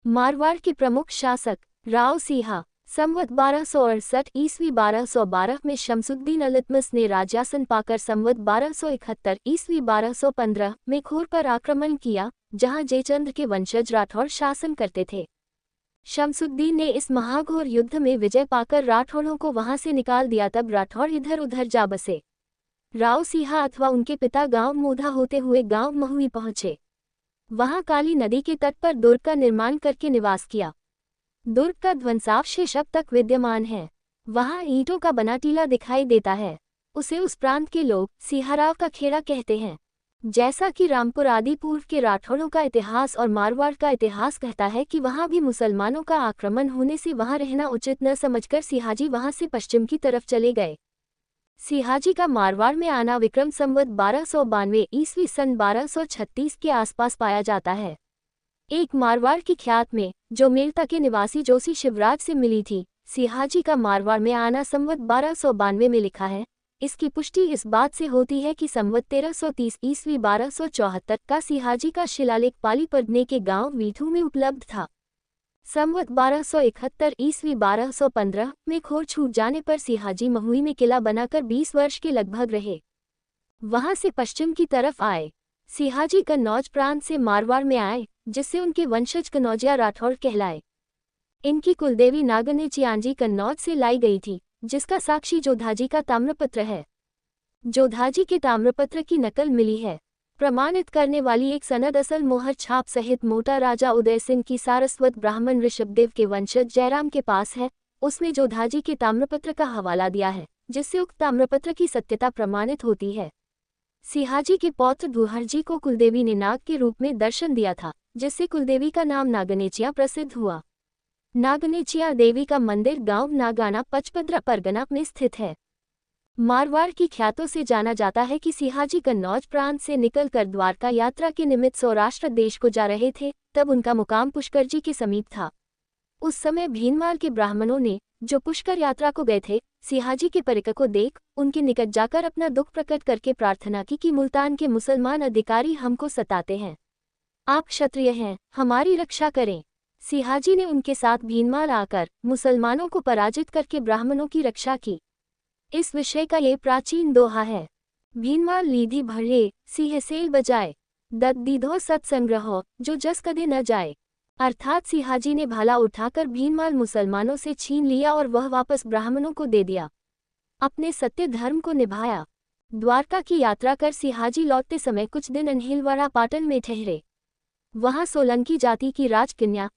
मारवाड़ के प्रमुख शासक राव सिंहा संवत 1268 ईस्वी 1212 में शमसुद्दीन इल्तुतमिश ने राज्यासन पाकर संवत 1271 ईस्वी 1215 में खोर पर आक्रमण किया, जहां जयचंद्र के वंशज राठौड़ शासन करते थे। शमसुद्दीन ने इस महाघोर युद्ध में विजय पाकर राठौड़ों को वहां से निकाल दिया। तब राठौड़ इधर उधर जा बसे। राव सिंहा अथवा उनके पिता गांव मोधा होते हुए गांव महुई पहुंचे। वहां काली नदी के तट पर दुर्ग का निर्माण करके निवास किया। दुर्ग का ध्वंसावशेष अब तक विद्यमान है। वहां ईंटों का बना टीला दिखाई देता है। उसे उस प्रांत के लोग सिंहाराव का खेड़ा कहते हैं। जैसा कि रामपुर आदि पूर्व के राठौड़ों का इतिहास और मारवाड़ का इतिहास कहता है कि वहां भी मुसलमानों का आक्रमण होने से वहां रहना उचित न समझकर सिंहाजी वहां से पश्चिम की तरफ चले गए। सिंहाजी का मारवाड़ में आना विक्रम संवत 1292 ईस्वी सन 1236 के आसपास पाया जाता है। एक मारवाड़ की ख्यात में जो मेलता के निवासी जोशी शिवराज से मिली थी, सिंहाजी का मारवाड़ में आना संवत 1292 में लिखा है। इसकी पुष्टि इस बात से होती है कि संवत 1330 ईस्वी 1274 का सिंहाजी का शिलालेख पाली पड़ने के गांव वीठू में उपलब्ध था। संवत 1271 ईस्वी 1215 में खोर छूट जाने पर सिंहाजी महुई में किला बनाकर 20 वर्ष के लगभग रहे। वहां से पश्चिम की तरफ आए। सिंहाजी कन्नौज प्रांत से मारवाड़ में आए, जिससे उनके वंशज कन्नौजिया राठौड़ कहलाए। इनकी कुलदेवी नागने चियांजी कन्नौज से लाई गई थी, जिसका साक्षी जोधाजी का ताम्रपत्र है। जोधाजी के ताम्रपत्र की नकल मिली है। प्रमाणित करने वाली एक सनद असल मोहर छाप सहित मोटा राजा उदय सिंह की सारस्वत ब्राह्मण ऋषभदेव के वंशज जयराम के पास है। उसमें जोधाजी के ताम्रपत्र का हवाला दिया है, जिससे उक्त ताम्रपत्र की सत्यता प्रमाणित होती है। सिंहाजी के पौत्र दुहरजी को कुलदेवी ने नाग के रूप में दर्शन दिया था, जिससे कुलदेवी का नाम नागनेचिया प्रसिद्ध हुआ। नागनेचिया देवी का मंदिर गांव नागाना पचपदरा परगना में स्थित है। मारवाड़ की ख्यातों से जाना जाता है कि सिंहाजी कन्नौज प्रांत से निकलकर द्वारका यात्रा के निमित्त सौराष्ट्र देश को जा रहे थे। तब उनका मुकाम पुष्कर जी के समीप था। उस समय भीनमाल के ब्राह्मणों ने, जो पुष्कर यात्रा को गए थे, सिंहाजी के परिकर को देख उनके निकट जाकर अपना दुख प्रकट करके प्रार्थना की कि मुल्तान के मुसलमान अधिकारी हमको सताते हैं। आप क्षत्रिय हैं, हमारी रक्षा करें। सिंहाजी ने उनके साथ भीनमाल आकर मुसलमानों को पराजित करके ब्राह्मणों की रक्षा की। इस विषय का ये प्राचीन दोहा है। भीनमाल लीधी भरे सिंह सेल बजाए, दत दीधो सत्संग्रहो जो जस कदे न जाए। अर्थात सिंहाजी ने भाला उठाकर भीनमाल मुसलमानों से छीन लिया और वह वापस ब्राह्मणों को दे दिया। अपने सत्य धर्म को निभाया। द्वारका की यात्रा कर सिंहाजी लौटते समय कुछ दिन अनहिलवाड़ा पाटन में ठहरे। वहां सोलंकी जाति की राजकन्या